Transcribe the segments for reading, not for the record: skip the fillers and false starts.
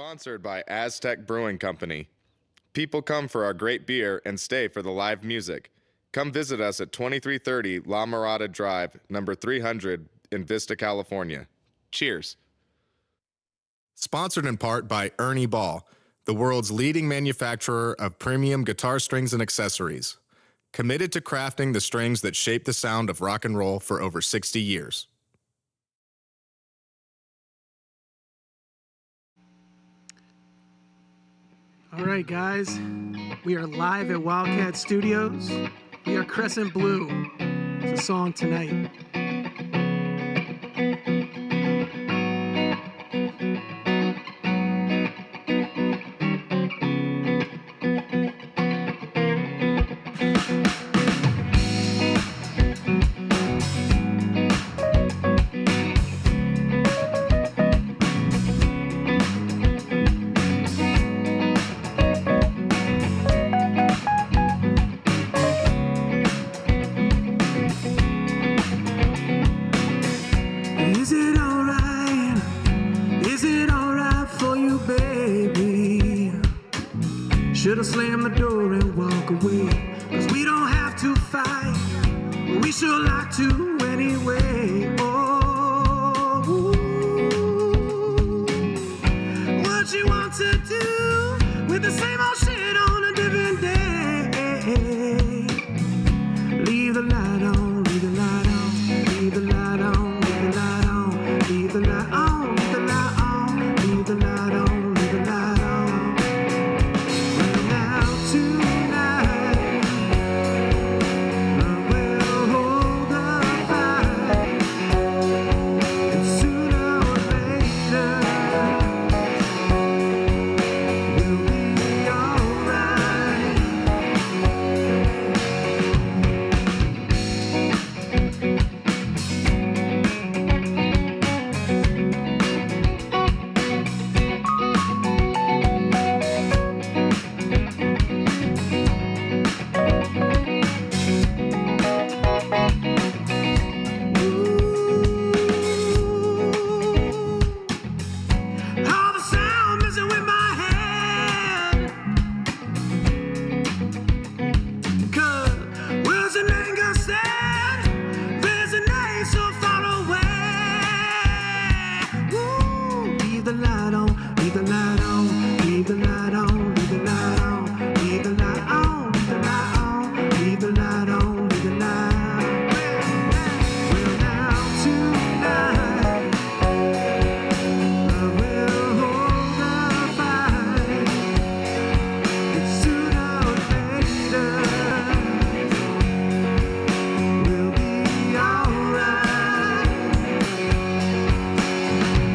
Sponsored by Aztec Brewing Company. People come for our great beer and stay for the live music. Come visit us at 2330 La Mirada Drive, number 300 in Vista, California. Cheers. Sponsored in part by Ernie Ball, the world's leading manufacturer of premium guitar strings and accessories. Committed to crafting the strings that shape the sound of rock and roll for over 60 years. All right, guys, we are live at Wildcat Studios. We are Crescent Blue. It's a song tonight. Is it alright? Is it alright for you, baby? Should've slammed the door and walk away, 'cause we don't have to fight, we sure like to anyway. Oh, what you want to do with the same old shit on a different day? Leave the light on, leave the light on, leave the light on, leave the light on, leave the light on, leave the light on, leave the light on, leave the light on. Well, now tonight I will hold the fight, and sooner or later we'll be alright. All the sound messing with my head, 'cause words and anger said resonate so far away. Ooh, leave the light on, leave the light on, leave the light on, leave the light on, leave the light on, leave the light on, leave the light on, leave the light on. Well, now tonight I will hold the fight, and sooner or later we'll be alright.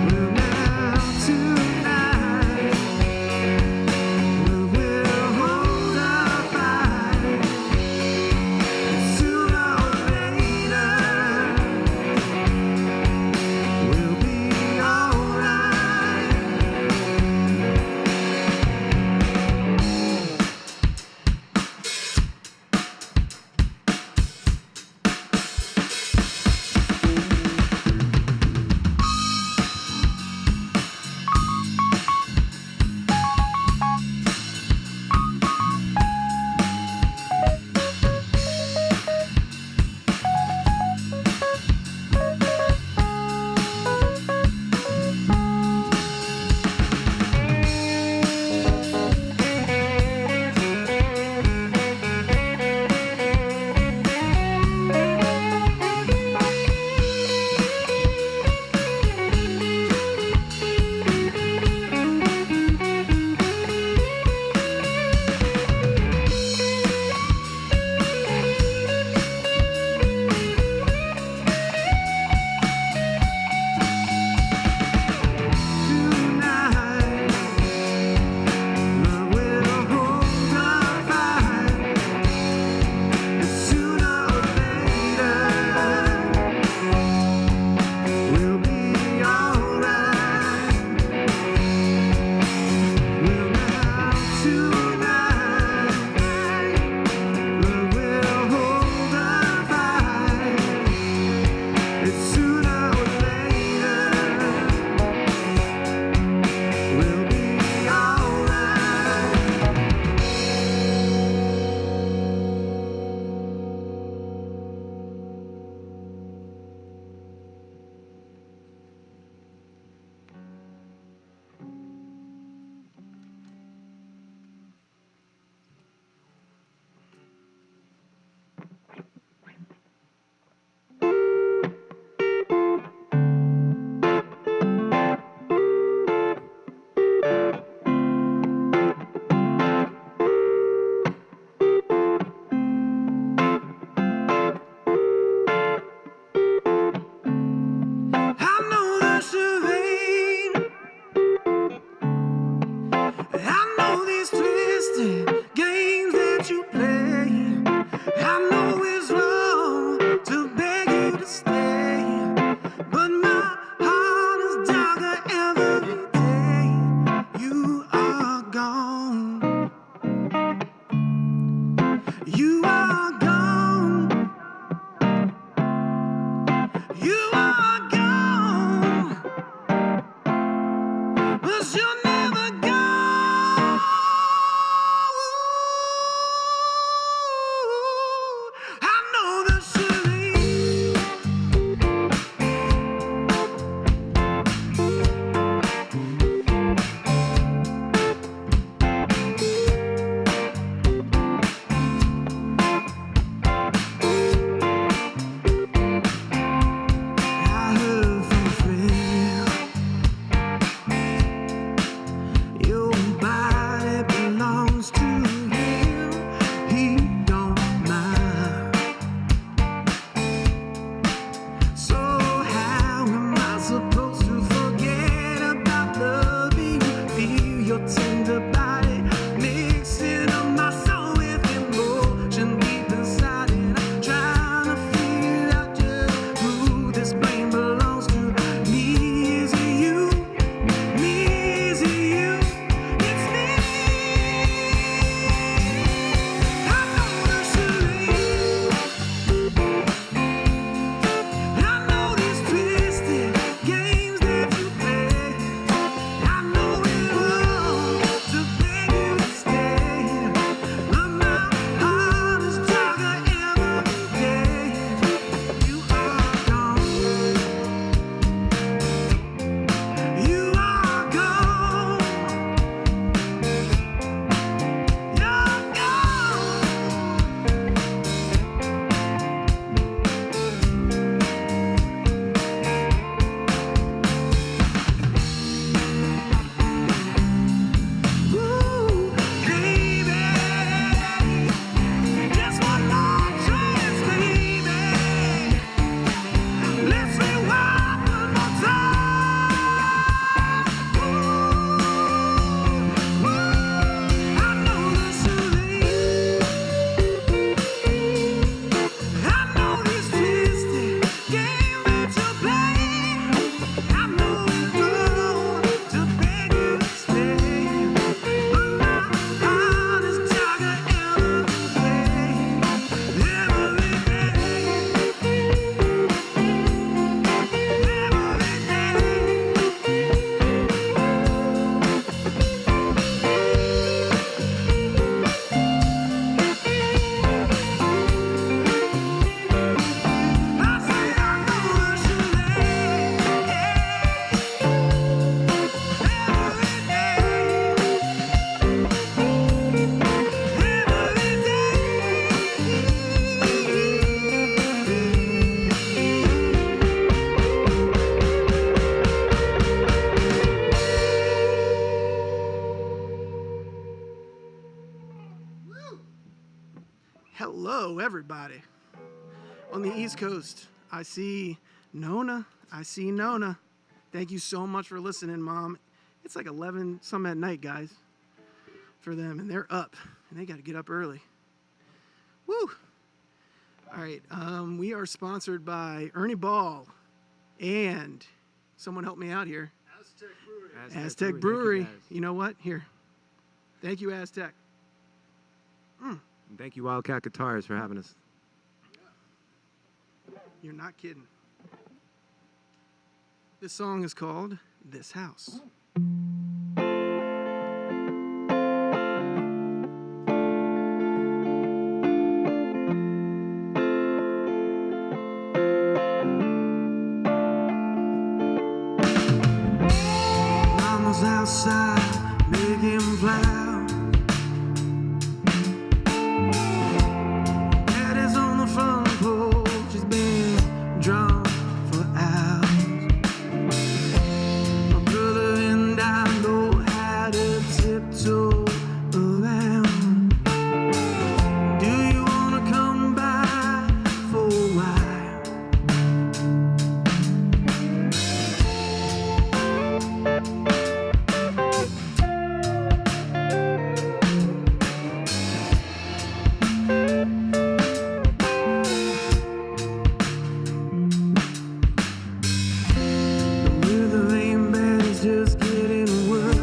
Well, now tonight Hello, everybody. On the East Coast, I see Nona. Thank you so much for listening, Mom. It's like 11 some at night, guys, for them, and they're up, and they got to get up early. Woo! All right, we are sponsored by Ernie Ball and someone help me out here. Aztec Brewery. You know what? Here. Thank you, Aztec. And thank you, Wildcat Guitars, for having us. You're not kidding. This song is called This House. Mama's outside making flowers. Daddy's on the front porch, he's been drunk for hours. My brother and I know how to tiptoe around. Do you wanna come by for a while? The weather ain't bad, it's just getting worse.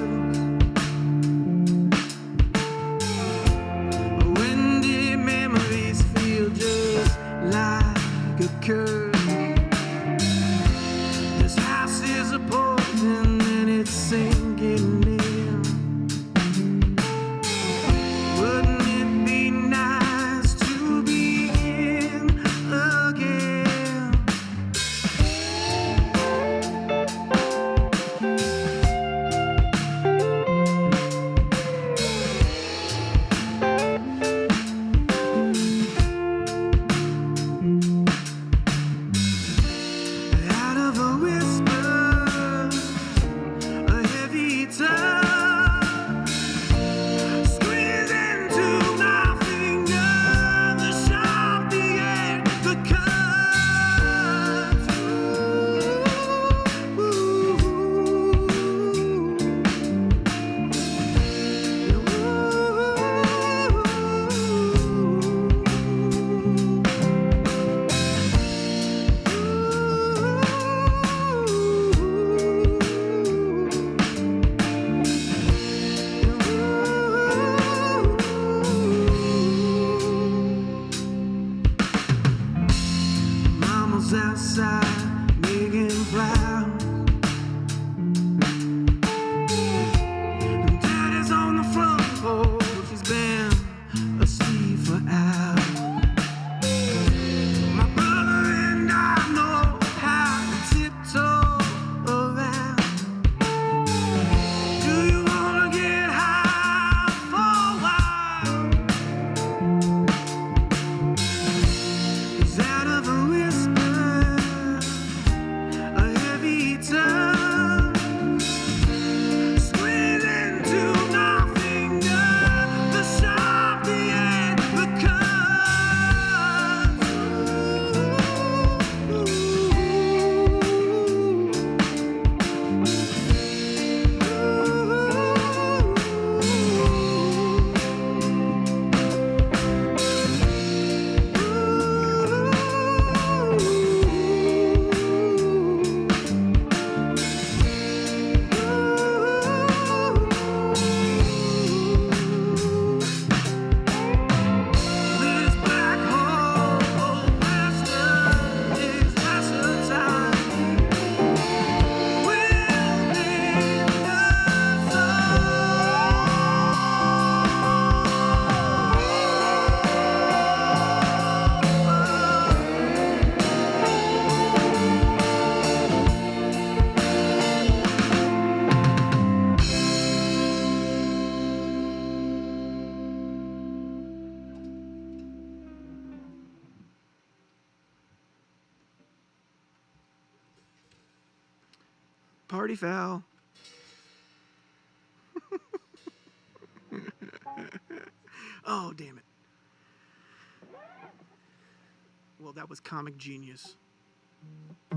Windy memories feel just like a curse. This house is a poison and it's sinking in. Wouldn't it be nice to begin again? Out of a whisper, a heavy touch, squeeze into my finger, the sharp, the edge, the cut. Mama's outside making flowers. And Daddy's on the front porch, he's been asleep for hours. My brother and I know how to tiptoe around. Do you wanna get high for a while? 'Cause out of a whisper, a heavy touch, squeeze into my finger, the sharp, the edge, the cut. This black hole, master, is master time. Will be Party foul. Oh, damn it. Well, that was Comic Genius. I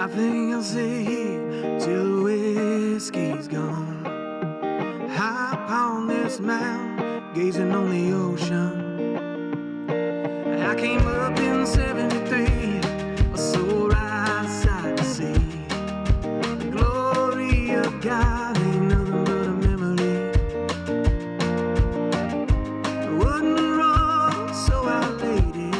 think I'll stay here till the whiskey's gone. High upon this mountain, gazing on the ocean. I came up in 73, a soul right side to see. The glory of God ain't nothing but a memory. It wasn't wrong, so I laid it.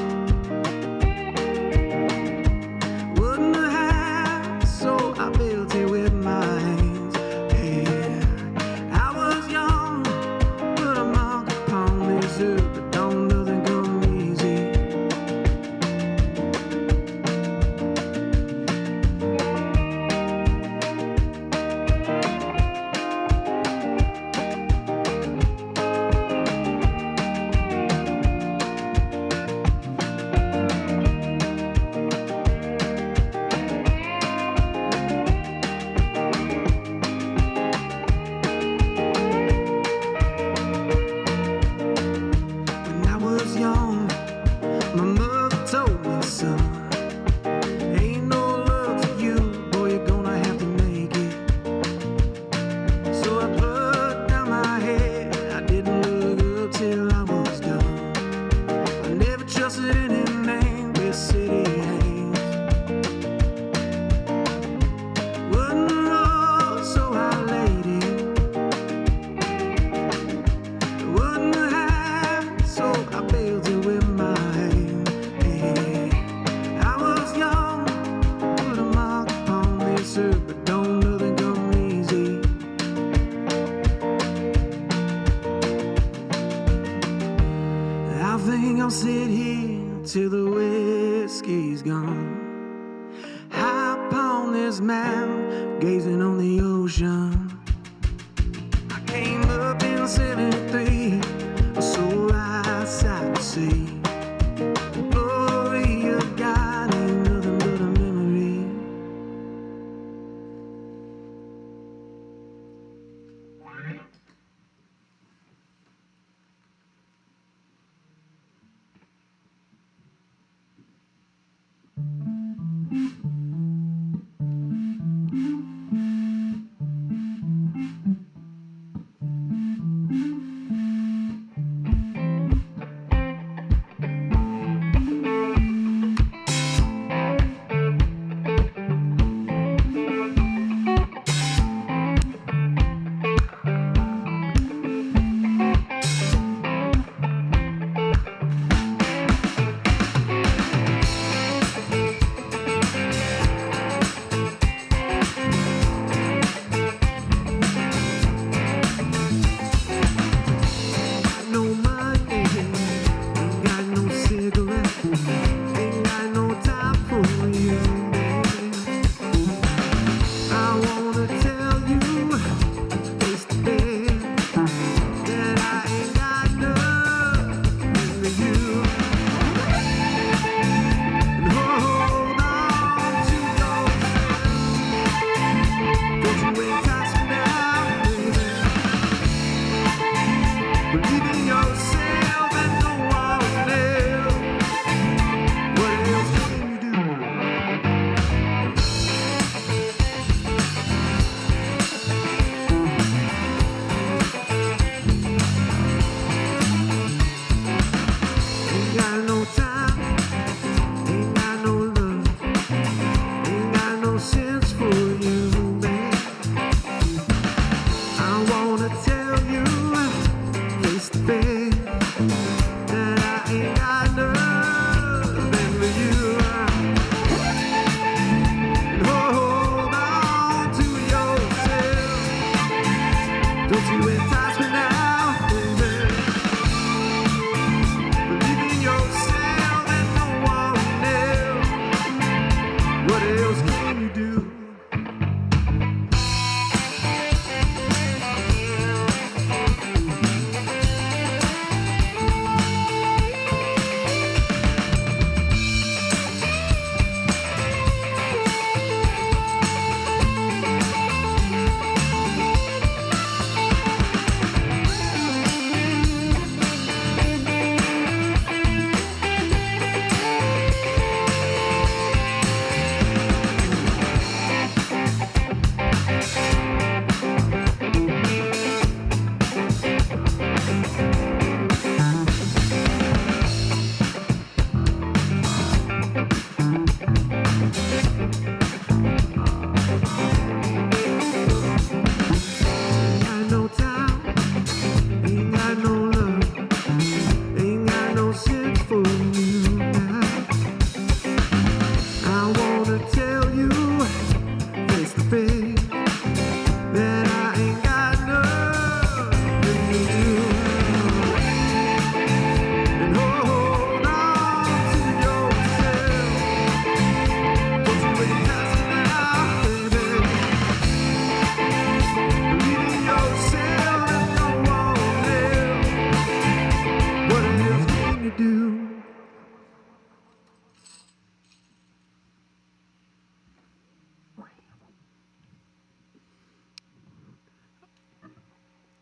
Wasn't a house, so I built it with my hands. Yeah, I was young, but I'm marked upon this earth, but don't nothing come easy. When I was young, my mother told me, son, ain't no love for you, boy, you're gonna have to make it. So I put down my head, I didn't look up till I was done. I never trusted any man with city hands. Wasn't wrong, so I laid it. It wasn't a house, so I built it with my hands. Yeah. I was young, but I'm marked upon this earth, but don't nothing come easy. I think I'll sit here till the whiskey's gone. High upon this mountain, gazing on the ocean. I came up in 73, a soul right side to see. The glory of God ain't nothing but a memory. No money, ain't got no cigarette, ain't got no time for you, baby. I wanna tell you, face to face, that I ain't got nothing for you. And hold on to yourself, don't you entice me now, baby. Believe in yourself and no one else. What else can you do? Ain't got no time, ain't got no love, ain't got no sense for you, babe. I wanna tell you face to face that I ain't got nothing for you. And hold on to yourself, don't you entice me now, baby. Believe in yourself and no one else. What else can you do?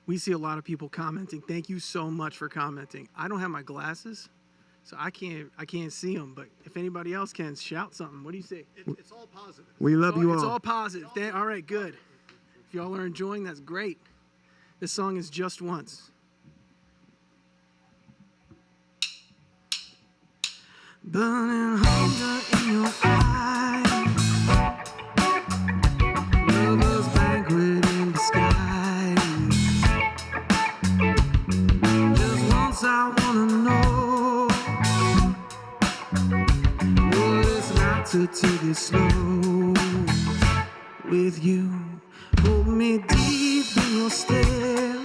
We see a lot of people commenting. Thank you so much for commenting. I don't have my glasses, so I can't see them. But if anybody else can, shout something. What do you say? It's all positive. We love you It's all. all positive. All right, good. If y'all are enjoying, that's great. This song is Just Once. Burning hunger in your eyes, lover's banquet in the sky. Just once I wanna know what it's like to take it slow with you. Hold me deep in your stare,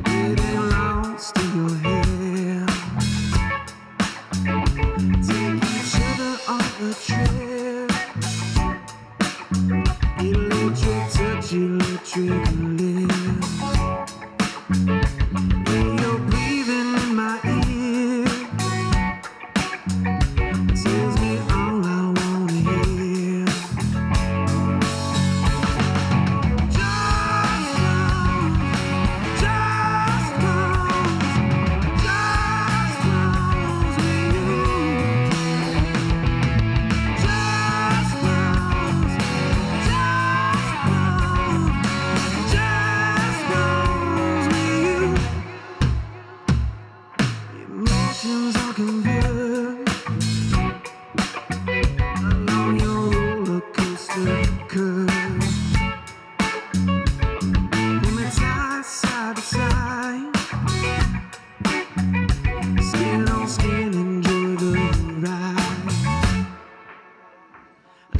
getting lost in your hair. Take each other on a trip, electric touch, electric lips. When you're breathing in my ear, tells me all I wanna hear. Emotions are converged along your roller coaster curve. When we tie side to side, skin on skin, enjoy the ride.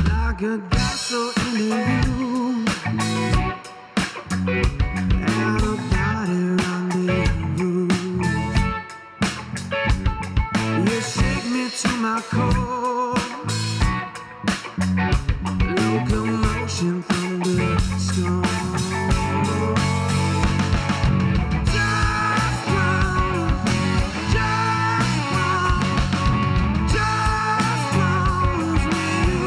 Like a castle in the room, at a party rendezvous. You shake me to my core, locomotion from the storm. Just once with you. Just once with you.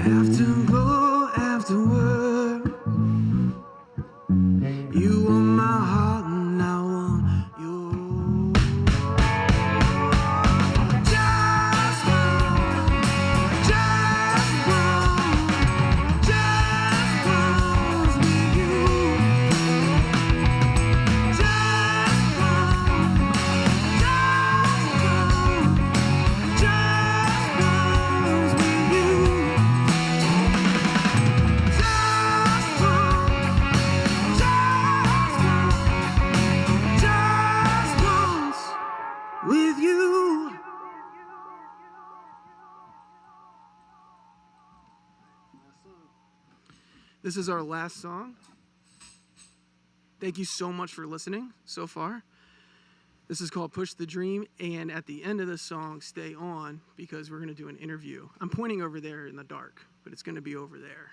Afterglow, afterward, you want my heart and I want you. Just once with you. Just once with you. Just once with you. This is our last song. Thank you so much for listening so far. This is called Push the Dream, and at the end of the song, stay on because we're going to do an interview. I'm pointing over there in the dark, but it's going to be over there.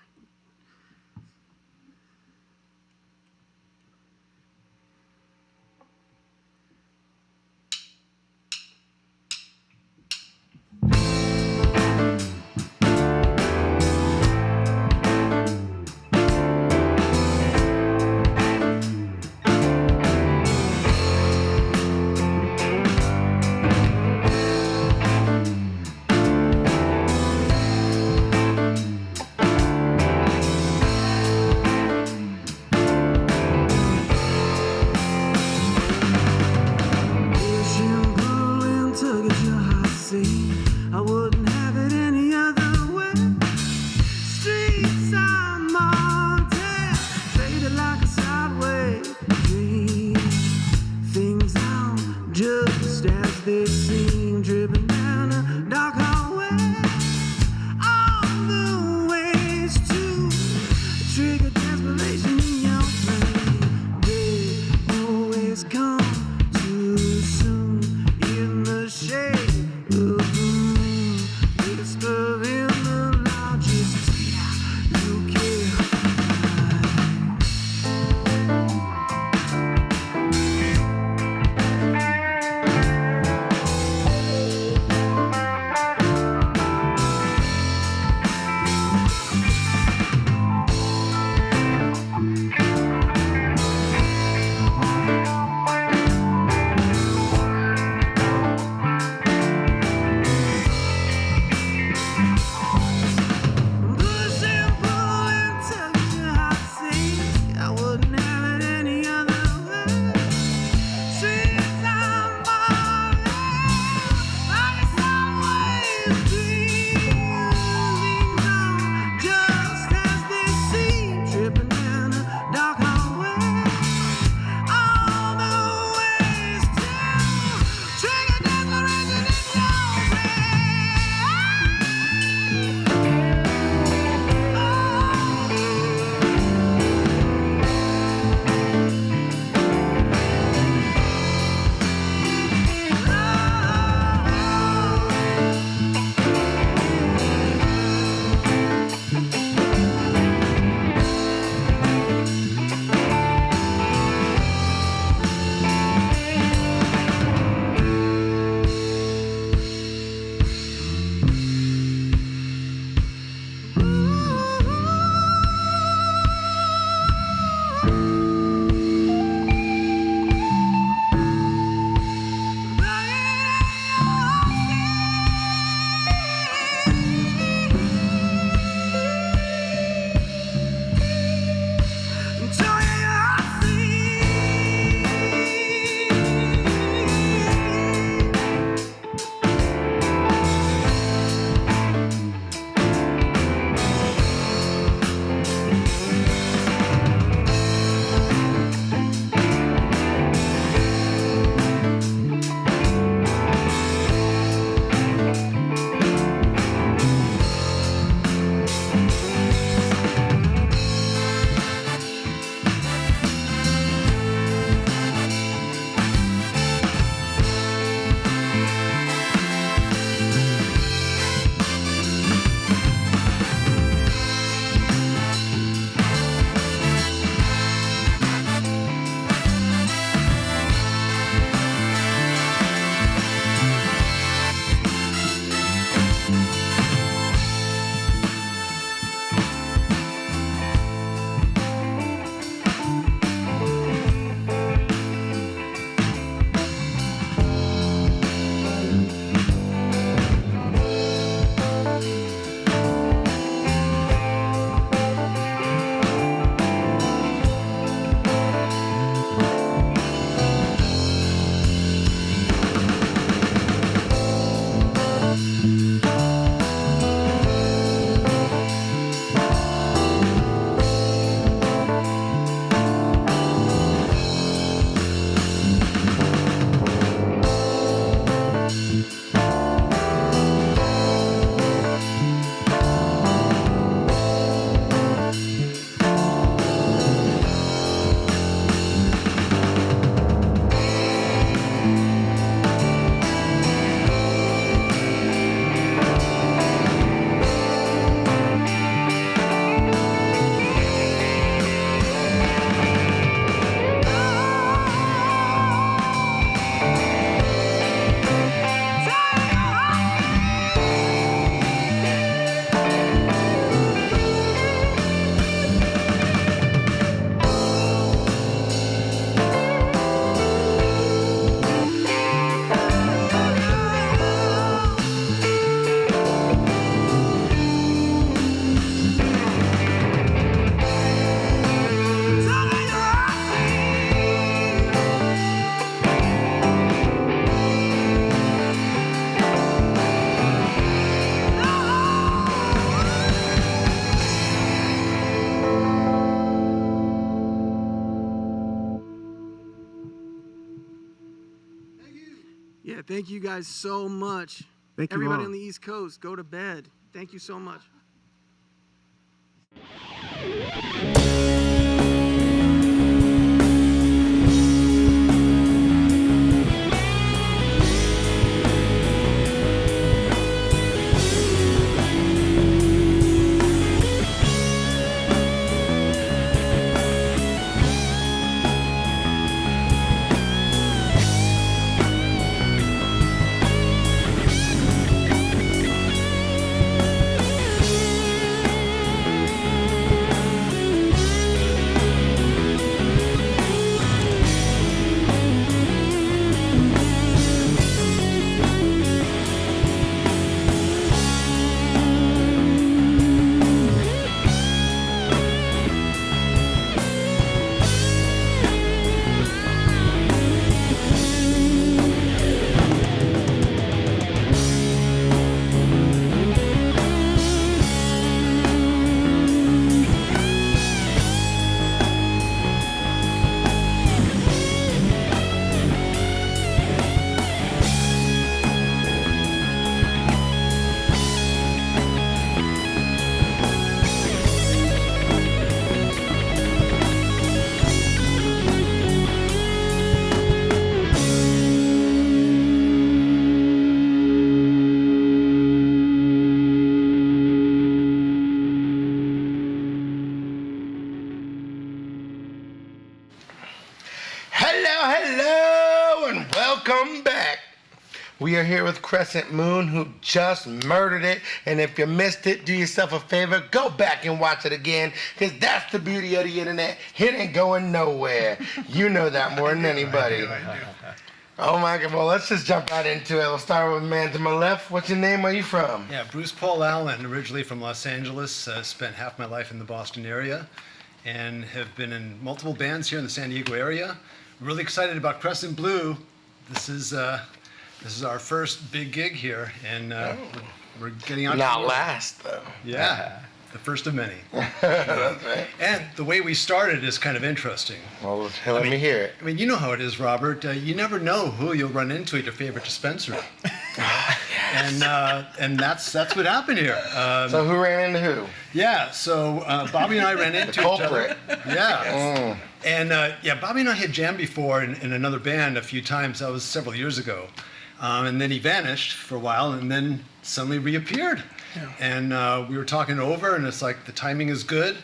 thank you guys so much. Thank you Everybody all. on the East Coast, go to bed. Thank you so much. Hello, and welcome back. We are here with Crescent Moon, who just murdered it. And if you missed it, do yourself a favor, go back and watch it again, because that's the beauty of the internet. It ain't going nowhere. You know that more than anybody. Oh my God, well, let's just jump right into it. We'll start with the man to my left. What's your name? Where you from? Yeah, Bruce Paul Allen, originally from Los Angeles, spent half my life in the Boston area, and have been in multiple bands here in the San Diego area. Really excited about Crescent Blue. This is our first big gig here, and we're getting on. Not last, though. Yeah, the first of many. That's right. And the way we started is kind of interesting. Well, let me hear it. I mean, you know how it is, Robert. You never know who you'll run into at your favorite dispensary. And that's what happened here. So who ran into who? Yeah, so Bobby and I ran into each other. culprit. Yeah. And Bobby and I had jammed before in another band a few times. That was several years ago. And then he vanished for a while and then suddenly reappeared. Yeah. And we were talking over, and it's like the timing is good.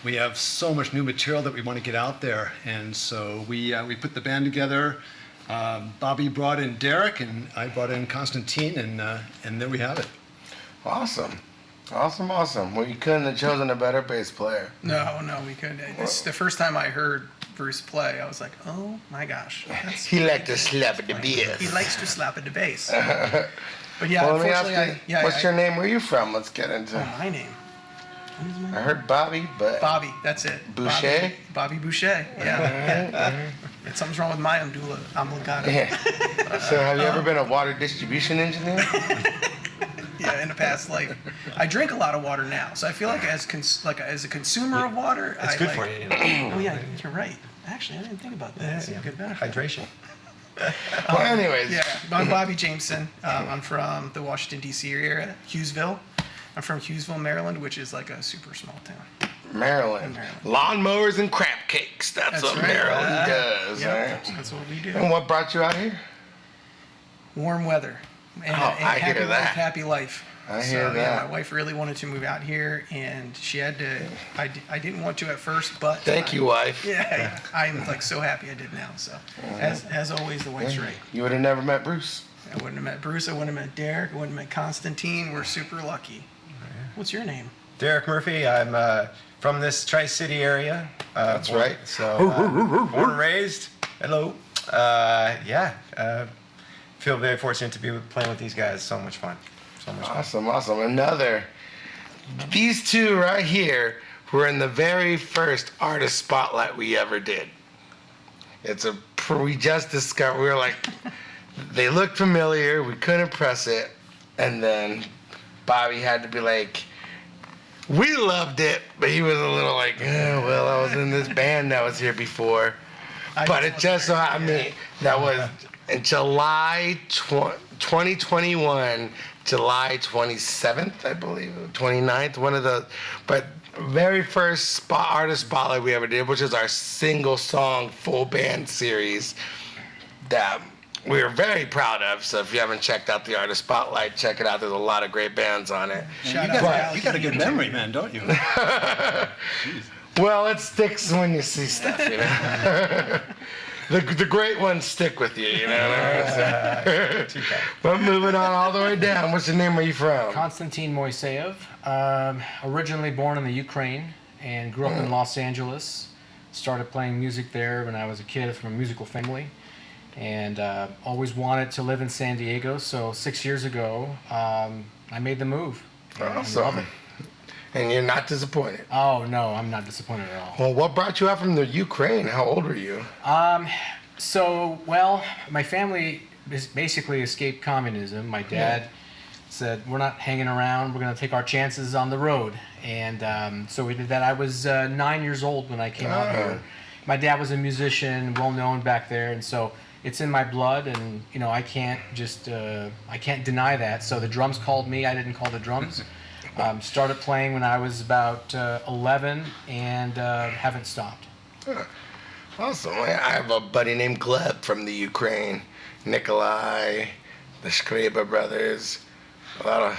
We have so much new material that we want to get out there. And so we put the band together. Bobby brought in Derek, and I brought in Constantine, and there we have it. Awesome. Well, you couldn't have chosen a better bass player. No, we couldn't. This the first time I heard Bruce play, I was like, oh my gosh. He liked to slap at the bass. He likes to slap at the bass. But yeah, Well, let me ask unfortunately, you, what's your name? Where are you from? Let's get into it. my name? What is my name? I heard Bobby, but... Bobby, that's it. Boucher? Bobby Boucher, yeah. Something's wrong with my oblongata. Yeah. So have you ever been a water distribution engineer? Yeah, in the past life. I drink a lot of water now, so I feel like as a consumer of water, It's good for you. Oh yeah, you're right. Actually, I didn't think about that. That's a good benefit. Hydration. Well, anyways. Yeah, I'm Bobby Jameson. I'm from the Washington, D.C. area, Hughesville. I'm from Hughesville, Maryland, which is like a super small town. Maryland. Lawnmowers and crap cakes. That's what right. Maryland does, Yeah, right? that's what we do. And what brought you out here? Warm weather. And, Oh, and I hear happy that. life, happy life. I hear Yeah, that. my wife really wanted to move out here, and she had to. I didn't want to at first, but Thank you, wife. Yeah, I'm like so happy I did now. So, as always, the wife's right. You would have never met Bruce. I wouldn't have met Bruce. I wouldn't have met Derek. I wouldn't have met Constantine. We're super lucky. What's your name? Derek Murphy. I'm from this Tri-City area. That's right. So, born and raised. Hello. Feel very fortunate to be playing with these guys. So much fun. So much fun. Awesome. These two right here were in the very first artist spotlight we ever did. We just discovered, we were like, they looked familiar, we couldn't press it, and then Bobby had to be like, we loved it, but he was a little like, oh, well, I was in this band that was here before. But it just so, that was in July 2021, July 27th, I believe, 29th, but very first artist spotlight we ever did, which is our single song full band series that we were very proud of. So if you haven't checked out the artist spotlight, check it out. There's a lot of great bands on it. You got a good memory, man, don't you? Well, it sticks when you see stuff, you know. The great ones stick with you, you know. But moving on all the way down, what's the name? Where you from? Konstantin Moiseyev, originally born in the Ukraine and grew up in Los Angeles. Started playing music there when I was a kid from a musical family, and always wanted to live in San Diego. So 6 years ago, I made the move. Awesome. And you're not disappointed? Oh no, I'm not disappointed at all. Well, what brought you out from the Ukraine? How old were you? My family basically escaped communism. My dad said, we're not hanging around, we're going to take our chances on the road. And so we did that. I was 9 years old when I came out here. My dad was a musician, well known back there, and so it's in my blood, and you know, I can't deny that. So the drums called me, I didn't call the drums. Started playing when I was about 11 and haven't stopped. Awesome. I have a buddy named Gleb from the Ukraine. Nikolai, the Shkreba brothers. A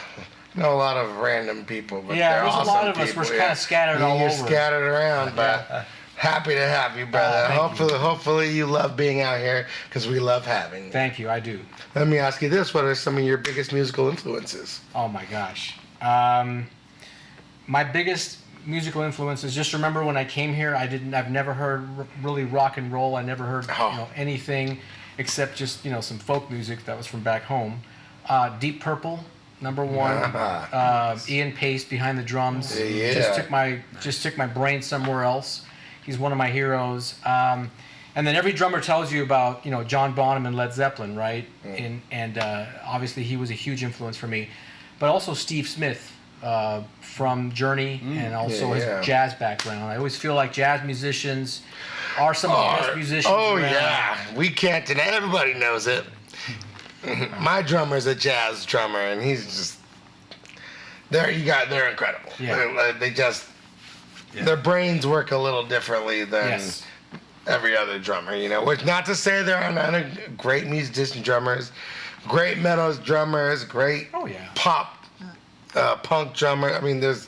lot of random people. But Yeah, they're there's awesome a lot of us. people, We're kind of scattered all You're over. scattered around, but happy to have you, brother. Hopefully you love being out here because we love having you. Thank you, I do. Let me ask you this. What are some of your biggest musical influences? Oh my gosh. My biggest musical influences, just remember when I came here, I've never heard really rock and roll. I never heard anything except just, some folk music that was from back home. Deep Purple, number one. Ian Pace behind the drums. Yeah. Just took my brain somewhere else. He's one of my heroes. And then every drummer tells you about, John Bonham and Led Zeppelin, right? And obviously he was a huge influence for me. But also Steve Smith from Journey and also his jazz background. I always feel like jazz musicians are some of the best musicians around. Yeah. We can't deny. Everybody knows it. My drummer's a jazz drummer, and he's just... They're incredible. Yeah. They just... Their brains work a little differently than every other drummer, Which, not to say there are not great musician drummers, great metal drummers, great pop, punk drummer. I mean, there's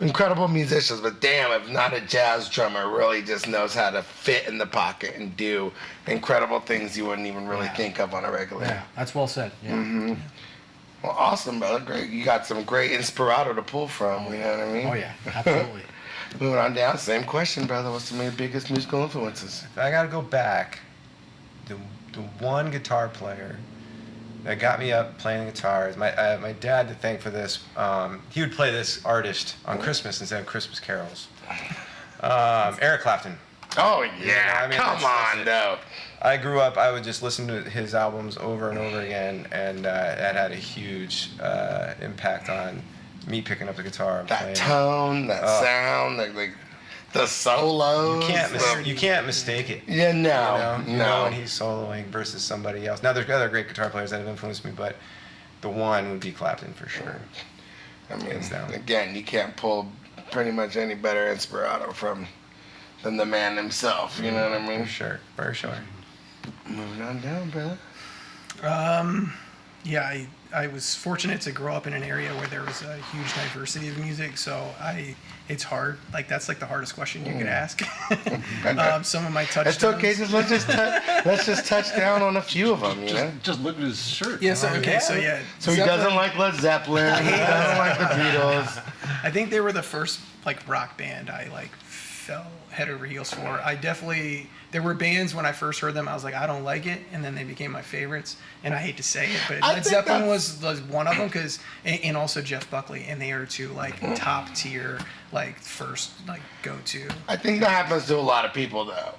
incredible musicians, but damn, if not a jazz drummer really just knows how to fit in the pocket and do incredible things you wouldn't even really think of on a regular. Yeah, that's well said. Yeah. Mm-hmm. Well, awesome, brother. Great. You got some great inspirato to pull from, you know what I mean? Oh, yeah, absolutely. Moving on down, same question, brother. What's some of your biggest musical influences? If I gotta go back, the one guitar player that got me up playing the guitar is my dad to thank for this. He would play this artist on Christmas instead of Christmas carols. Eric Clapton. Oh yeah, come on, though. I grew up, I would just listen to his albums over and over again, and that had a huge impact on me picking up the guitar and playing. That tone, that sound, like the solos. You can't mistake it. Yeah, You know when he's soloing versus somebody else. Now there's other great guitar players that have influenced me, but the one would be Clapton for sure. I mean, again, you can't pull pretty much any better inspirato than the man himself. You know what I mean? For sure. Moving on down, brother. Yeah, I was fortunate to grow up in an area where there was a huge diversity of music, so it's hard. Like, that's like the hardest question you could ask. Some of my touchdowns. It's okay. Let's just touch down on a few of them. Just look at his shirt. Yes. Okay. So yeah. So he doesn't like Led Zeppelin. He doesn't like the Beatles. I think they were the first rock band I fell head over heels for. There were bands when I first heard them, I was like, I don't like it, and then they became my favorites. And I hate to say it, but Led Zeppelin was one of them, and also Jeff Buckley, and they are two top tier, first go to. I think that happens to a lot of people though.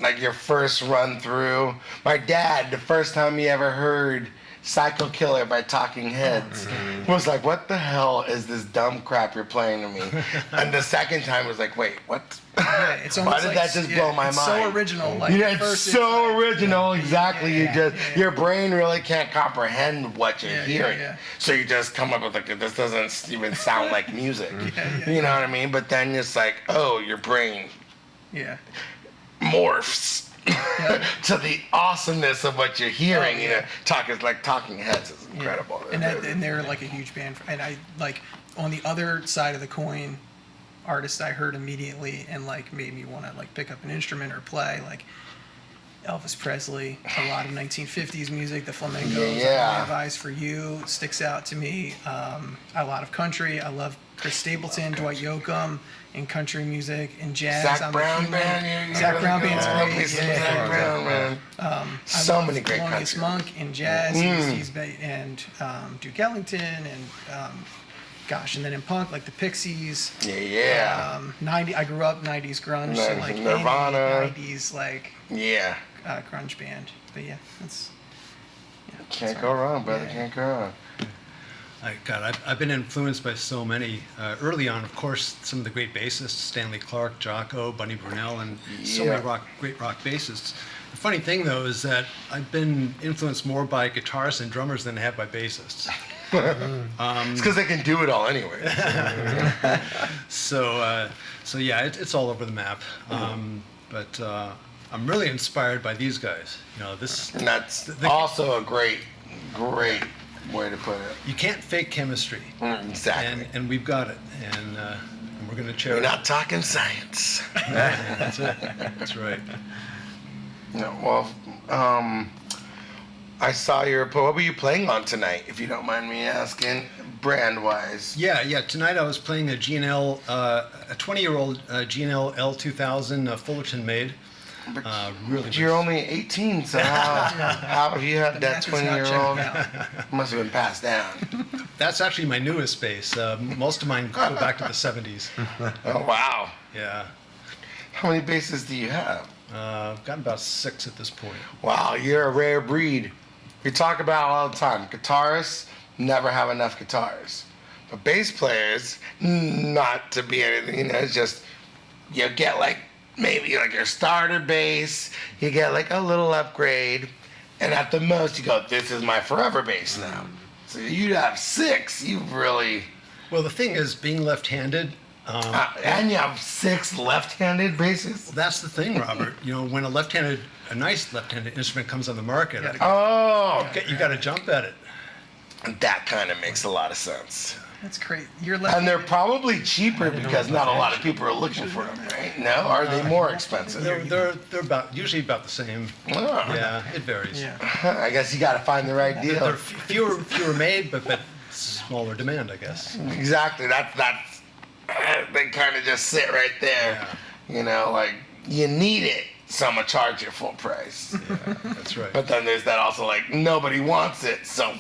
Like your first run through. My dad, the first time he ever heard Psycho Killer by Talking Heads. Was like, what the hell is this dumb crap you're playing to me? And the second time was like, wait, what? Yeah, it's almost Why did like, that just blow my it's mind? so original. Like, Yeah, it's first so like- original. Exactly. Yeah, Your brain really can't comprehend what you're hearing. yeah. So you just come up with like, this doesn't even sound like music. You know what I mean? But then it's like, oh, your brain Yeah. morphs to the awesomeness of what you're hearing. You know, Talking Heads is incredible. And they're like a huge band. And I like on the other side of the coin, artists I heard immediately and like made me want to like pick up an instrument or play, like Elvis Presley, a lot of 1950s music, the flamencos. Yeah. I Have Eyes for You sticks out to me. A lot of country. I love Chris Stapleton, Dwight Yoakam in country music and jazz. Zach Brown Band. Zach Brown Band's great. Zach Brown, man. So many great Thelonious country. Monk in jazz. And Duke Ellington and gosh, and then in punk like the Pixies. Yeah. 90. I grew up 90s grunge, so like Nirvana. 90s like Yeah. grunge band. But yeah, that's Can't go wrong, brother. Yeah. Can't go wrong. I've been influenced by so many. Early on, of course, some of the great bassists, Stanley Clarke, Jocko, Bunny Brunel, and so many great rock bassists. The funny thing, though, is that I've been influenced more by guitarists and drummers than I have by bassists. It's because they can do it all anyway. So yeah, it's all over the map. But I'm really inspired by these guys. You know, And that's also a great way to put it. you can't fake chemistry, Exactly. and we've got it, and we're going to We're cherish. not talking science. That's it. That's right. No, well, I saw what were you playing on tonight, if you don't mind me asking, brand-wise? Yeah. Tonight I was playing a G&L, a 20-year-old G&L L2000 Fullerton made. Really. But you're only 18, so how have you had that math is not 20-year-old? checking Must have been passed down. That's actually my newest bass. Most of mine go back to the 70s. Oh, wow. Yeah. How many basses do you have? I've got about 6 at this point. Wow, you're a rare breed. We talk about all the time. Guitarists never have enough guitars. But bass players, not to be anything, you know, it's just, you get like, maybe like your starter bass, you get like a little upgrade, and at the most you go, this is my forever bass now. So you have 6, you've really... Well, the thing is, being left-handed, and you have 6 left-handed basses? that's the thing, Robert. You know, when a nice left-handed instrument comes on the market, Oh, you got to jump at it. that kind of makes a lot of sense. That's great. You're left. And they're probably cheaper because not a lot of people are looking for them, right? No? Are they more expensive? They're usually about the same. Oh. Yeah, it varies. Yeah. I guess you got to find the right There deal. are fewer made, but smaller demand, I guess. Exactly. That's they kind of just sit right there. You know, like you need it, so I'm gonna charge you full price. Yeah, that's right. But then there's that also like nobody wants it, so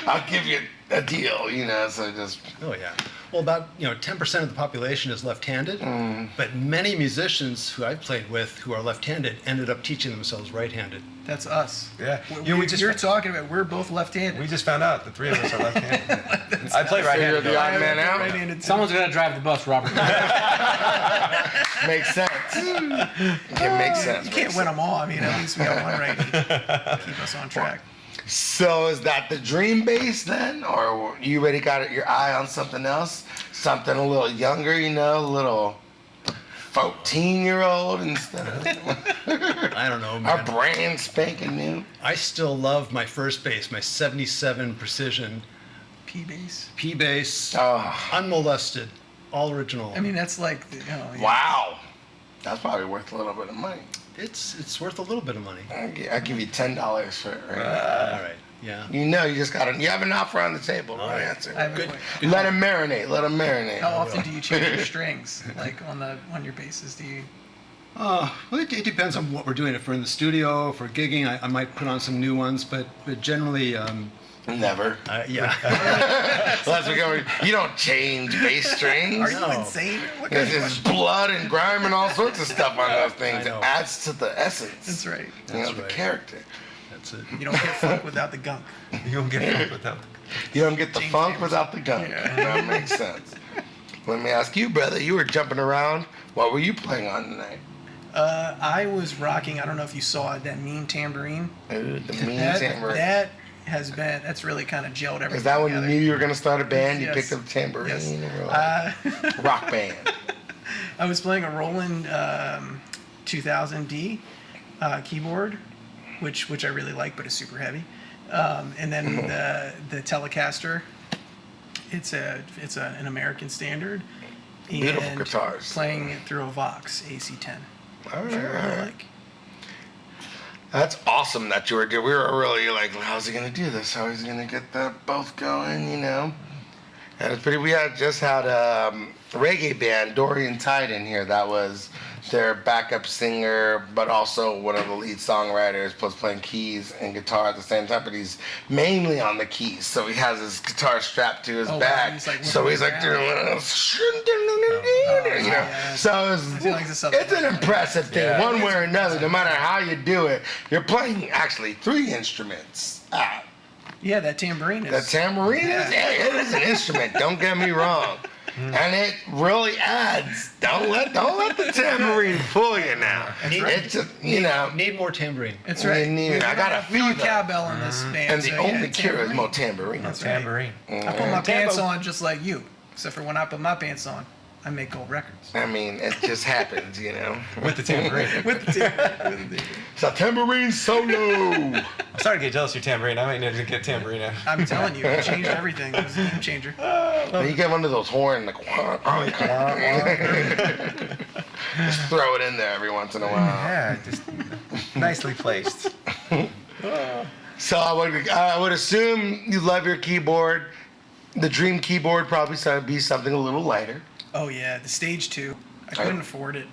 I'll give you a deal. You know, so just Oh yeah. Well, about 10% of the population is left-handed, but many musicians who I've played with who are left-handed ended up teaching themselves right-handed. That's us. Yeah. You're talking about. We're both left-handed. We just found out the 3 of us are left-handed. I play you're right-handed. the though. odd man out. Right-handed. Someone's gonna drive the bus, Robert. Makes sense. It makes sense. You can't win them all. I mean, at least we got one right to keep us on track. So is that the dream bass then, or you already got your eye on something else, something a little younger, you know, a little 14-year-old instead of I don't know, a man. brand spanking new? I still love my first bass, my 77 Precision P bass. P bass, Oh, unmolested, all original. I mean, that's like. Yeah. wow, that's probably worth a little bit of money. It's worth a little bit of money. I'll give you $10 for it right now. All right. Yeah. You know, you have an offer on the table. All Right right. answer. I have a Good. question. Let him marinate. Let him marinate. How often do you change your strings? Like on your basses, do you? Well, it depends on what we're doing. If we're in the studio, if we're gigging, I might put on some new ones, but generally, Never. yeah. Unless we go, you don't change bass strings. Are you No. insane? What There's kind of just blood and grime and all sorts of stuff on those things. I It know. adds to the essence. That's right. You know, That's the right. character. That's it. You don't get funk without the gunk. You don't get funk without. You don't get the James funk James. without the gunk. Yeah. That makes sense. Let me ask you, brother. You were jumping around. What were you playing on tonight? I was rocking. I don't know if you saw it. That mean tambourine. Ooh, the mean That, tambourine. that has been. That's really kind of gelled everything. Is that when together. you knew you were gonna start a band? You Yes. picked up the tambourine. Yes. And were like, rock band. I was playing a Roland 2000D keyboard, which I really like, but it's super heavy. And then the Telecaster. It's an American standard. Beautiful and guitars. Playing it through a Vox AC10. All Which I right, all really right. like. That's awesome that you were good. We were really like, how's he gonna do this? How is he gonna get that both going? You know. And it's pretty. We had just had a reggae band, Dorian Tide, in here. That was their backup singer, but also one of the lead songwriters, plus playing keys and guitar at the same time. But he's mainly on the keys, so he has his guitar strapped to his Oh, wow, back. he's, like, So he's like whipping doing, around. you know. yeah. So He likes to sub- it's an impressive thing, Yeah. one way or another. No matter how you do it, you're playing actually 3 instruments. Yeah, that tambourine is. The tambourine is, it is an instrument. Don't get me wrong, and it really adds. Don't let the tambourine fool you now. It's just, you know. Need more tambourine. That's right. I got a We got fever, cowbell in this band. and the so only yeah, cure is tambourine. more tambourine. That's right. Tambourine. I put my pants on just like you, except for when I put my pants on, I make gold records. I mean, it just happens, you know. With the tambourine. With the tambourine. It's a tambourine solo. I'm starting to get jealous of your tambourine. I might need to get tambourine now. I'm telling you, it changed everything. It was a game changer. Then you get one of those horns, like, just throw it in there every once in a while. Yeah, just nicely placed. So I would assume you love your keyboard. The dream keyboard probably be something a little lighter. Oh yeah, the stage 2. I couldn't afford it,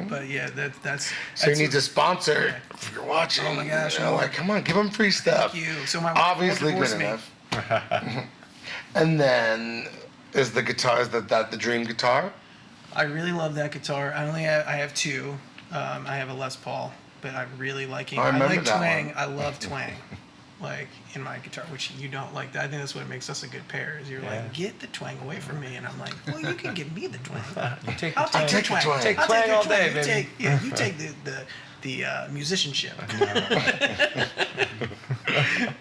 but yeah, that's. So you that's need to sponsor if you're watching. Oh my gosh, you know, no. like, come on, give them free stuff. Thank you. So my wife Obviously won't good divorce me. enough. And then is the guitar, is that the dream guitar? I really love that guitar. I have 2. I have a Les Paul, but I'm really liking. I remember like that twang. one. I love twang, like in my guitar, which you don't like. I think that's what makes us a good pair. Is you're like, get the twang away from me, and I'm like, well, you can give me the twang. You take I'll the take time. the twang. twang. Take I'll twang your all twang. day, You baby. take, you take the musicianship.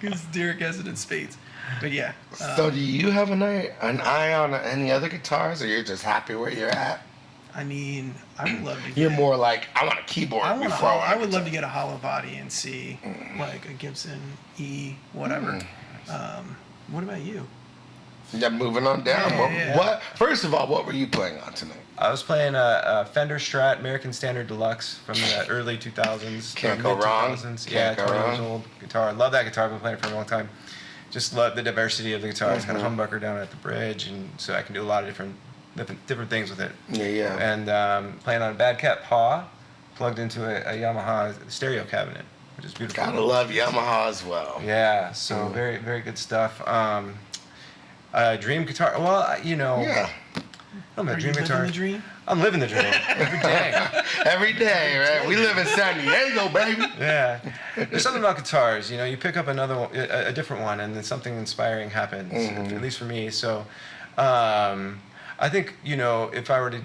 Because Derek has it in spades. But yeah. So do you have an eye on any other guitars, or you're just happy where you're at? I mean, I would love to. You're get, more like, I want a keyboard before I would love to get a hollow body and see like a Gibson E whatever. What about you? Yeah, moving on down. Yeah. What? First of all, what were you playing on tonight? I was playing a Fender Strat American Standard Deluxe from the early 2000s. Can't go wrong. mid-2000s. Yeah, Can't go 20 years wrong. old guitar. Love that guitar. I've been playing it for a long time. Just love the diversity of the guitar. It's got a humbucker down at the bridge, and so I can do a lot of different things with it. Yeah. And playing on a Bad Cat Paw, plugged into a Yamaha stereo cabinet, which is beautiful. Gotta love Yamaha as well. Yeah, so very, very good stuff. Dream guitar. Well, you know, Yeah. I'm a Are dream you guitar. living the dream? I'm living the dream every day. Every day, right? We live in San Diego, baby. Yeah, there's something about guitars. You know, you pick up another one, a different one, and then something inspiring happens. At least for me. So, I think, you know, if I were to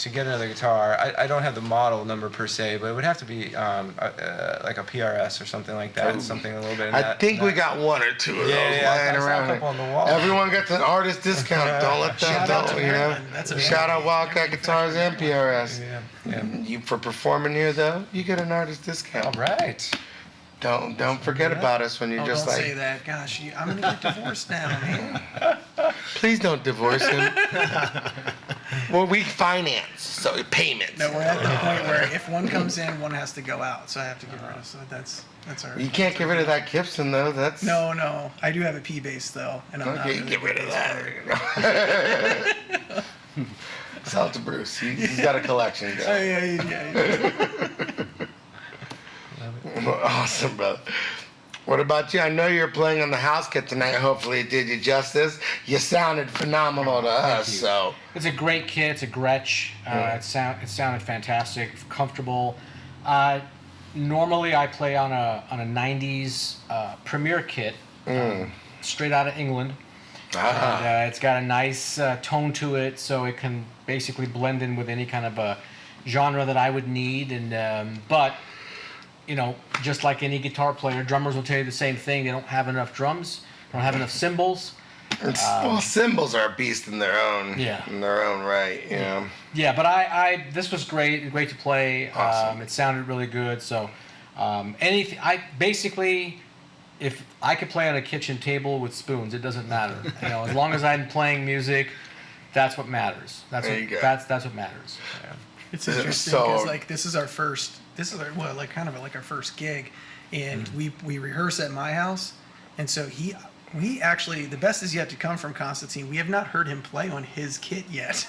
get another guitar, I don't have the model number per se, but it would have to be like a PRS or something like that. Ooh. Something a little bit. In I that, think we that- got 1 or 2 of those Yeah, lying I saw a around. couple on the wall. Everyone gets an artist discount. Don't let them Shout out to you know. Maryland. That's amazing. Shout out Wildcat Guitars and PRS. Yeah. You for performing here though, you get an artist discount. All right. Don't forget about us when you're Oh, just don't like, say that. Gosh, I'm gonna get divorced now, man. please don't divorce him. Well, we finance, so payments. No, we're at the point where if one comes in, one has to go out. So I have to get rid of. So that's our. You can't get rid of that Gibson though. That's No. I do have a P bass though, and I'm not. Okay, really get a rid of bass player. that. Sell it to Bruce. He's got a collection. Oh, Guy. yeah. Awesome, brother. What about you? I know you're playing on the house kit tonight. Hopefully it did you justice. You sounded phenomenal to us. you. So It's a great kit. It's a Gretsch. It sounded fantastic, comfortable. Normally, I play on a '90s Premier kit, straight out of England. And, it's got a nice tone to it, so it can basically blend in with any kind of a genre that I would need. And but you know, just like any guitar player, drummers will tell you the same thing. They don't have enough drums, don't have enough cymbals. Well, cymbals are a beast in their own, in their own right. You know. Yeah, but this was great to play. Awesome. It sounded really good. So, anything. I basically, if I could play on a kitchen table with spoons, it doesn't matter. You know, as long as I'm playing music, that's what matters. That's what matters. Yeah. It's interesting because like this is our first gig, and we rehearse at my house, and so we actually, the best is yet to come from Constantine. We have not heard him play on his kit yet.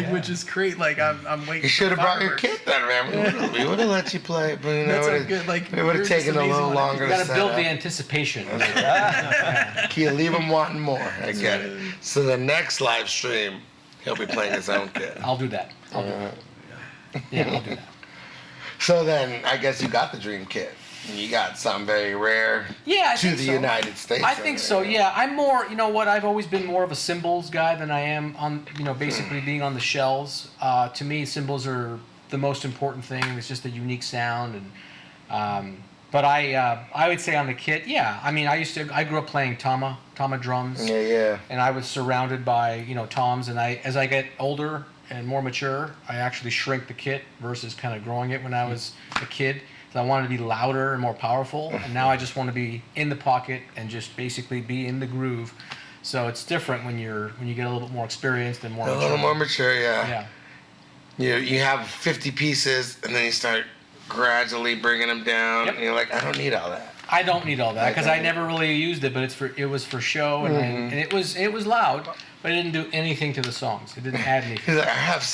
Which is great. Like I'm waiting. You should have brought your kit then, man. We would have let you play it, but you know, it would have taken a little longer. You got to build the anticipation. You leave him wanting more. I get it. So the next live stream, he'll be playing his own kit. I'll do that. I'll do that. So then, I guess you got the dream kit. You got something very rare to the United States. I think so, yeah. I'm more, you know what, I've always been more of a cymbals guy than I am on, you know, basically being on the shells. To me, cymbals are the most important thing. It's just a unique sound. And but I would say on the kit, yeah. I mean, I grew up playing tama drums. Yeah. And I was surrounded by, you know, toms. And as I get older and more mature, I actually shrink the kit versus kind of growing it when I was a kid. So I wanted to be louder and more powerful, and now I just want to be in the pocket and just basically be in the groove. So it's different when you get a little bit more experienced and more mature. A little more mature, yeah. You have 50 pieces, and then you start gradually bringing them down, and you're like, I don't need all that. I don't need all that because I never really used it, but it was for show, and it was loud, but it didn't do anything to the songs. It didn't add anything. I have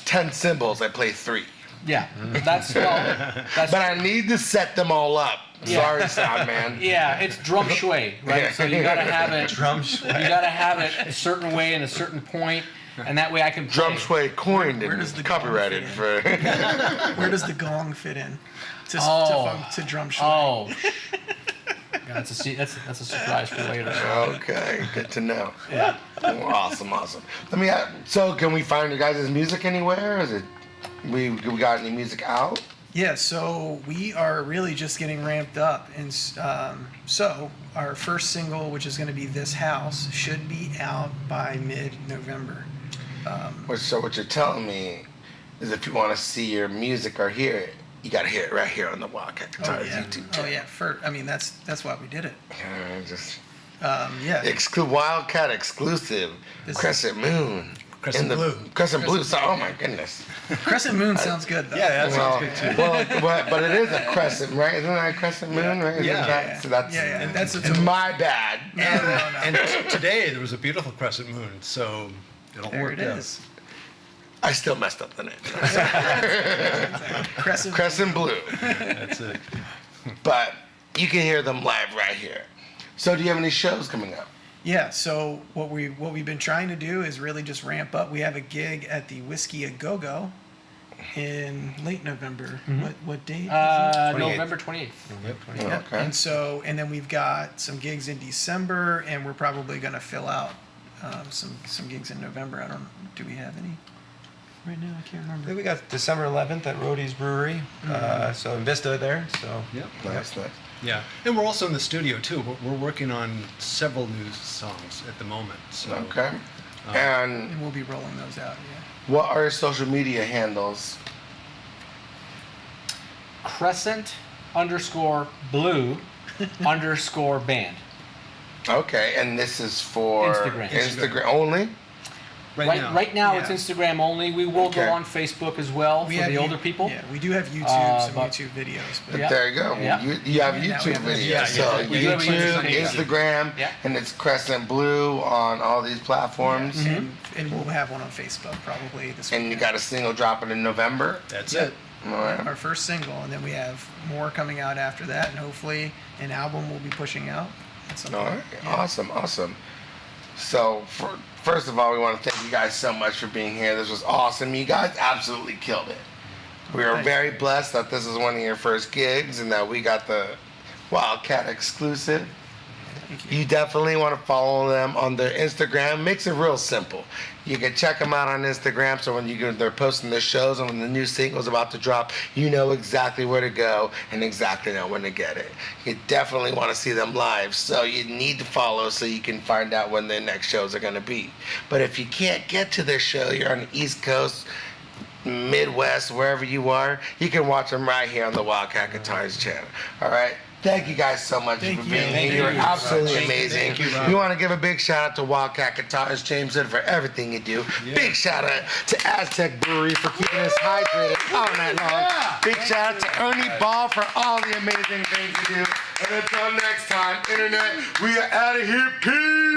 10 cymbals, I play 3. Yeah, that's but I need to set them all up. Sorry, sound man. Yeah, it's drum shui, right? So you gotta have it. You gotta have it a certain way and a certain point, and that way I can play. Drum shui coined and copyrighted for. Where does the gong fit in? To drum shui. Oh. God, that's a surprise for later. Okay, good to know. Yeah. Awesome. Let me. So, can we find your guys' music anywhere? Is it? We got any music out? Yeah, so we are really just getting ramped up, and so our first single, which is going to be "This House," should be out by mid-November. So what you're telling me is, if you want to see your music or hear it, you got to hear it right here on the Wildcat Guitars YouTube channel. Oh yeah, that's why we did it. Wildcat exclusive, Crescent Moon. Crescent Blue. Crescent Blue. So, oh my goodness. Crescent Moon sounds good though. Yeah, that sounds good too. But it is a crescent, right? Isn't that a crescent moon, right? So that's my bad. And today there was a beautiful crescent moon, so it'll work out. I still messed up the name. Crescent Blue. That's it. But you can hear them live right here. So do you have any shows coming up? Yeah, so what we've been trying to do is really just ramp up. We have a gig at the Whiskey A Go Go in late November. What date? November 28th. Yep. Yeah. Okay. And then we've got some gigs in December, and we're probably going to fill out some gigs in November. Do we have any right now? I can't remember. I think we got December 11th at Rhodey's Brewery. So in Vista there. So Nice. Yeah, and we're also in the studio too. We're working on several new songs at the moment. So. Okay. And we'll be rolling those out. Yeah. What are your social media handles? Crescent_Blue_band. Okay, and this is for Instagram only? Right now it's Instagram only. We will go on Facebook as well for the older people. Yeah, we do have YouTube, YouTube videos. But there you go. Yeah. You have YouTube videos. So YouTube, Instagram, and it's Crescent Blue on all these platforms. Yeah. And we'll have one on Facebook probably this week. And you got a single dropping in November? That's it. All right. Our first single, and then we have more coming out after that, and hopefully an album we'll be pushing out. All right. Yeah. Awesome. So, first of all, we want to thank you guys so much for being here. This was awesome. You guys absolutely killed it. We are very blessed that this is one of your first gigs and that we got the Wildcat exclusive. You definitely want to follow them on their Instagram. Makes it real simple. You can check them out on Instagram, so when they're posting their shows and when the new single's about to drop, you know exactly where to go and exactly know when to get it. You definitely want to see them live, so you need to follow so you can find out when their next shows are going to be. But if you can't get to their show, you're on the East Coast, Midwest, wherever you are, you can watch them right here on the Wildcat Guitars channel. All right? Thank you guys so much for being here. You're absolutely amazing. We want to give a big shout out to Wildcat Guitars, James Hood, for everything you do. Big shout out to Aztec Brewery for keeping us hydrated all night long. Big shout out to Ernie Ball for all the amazing things you do. And until next time, Internet, we are out of here. Peace!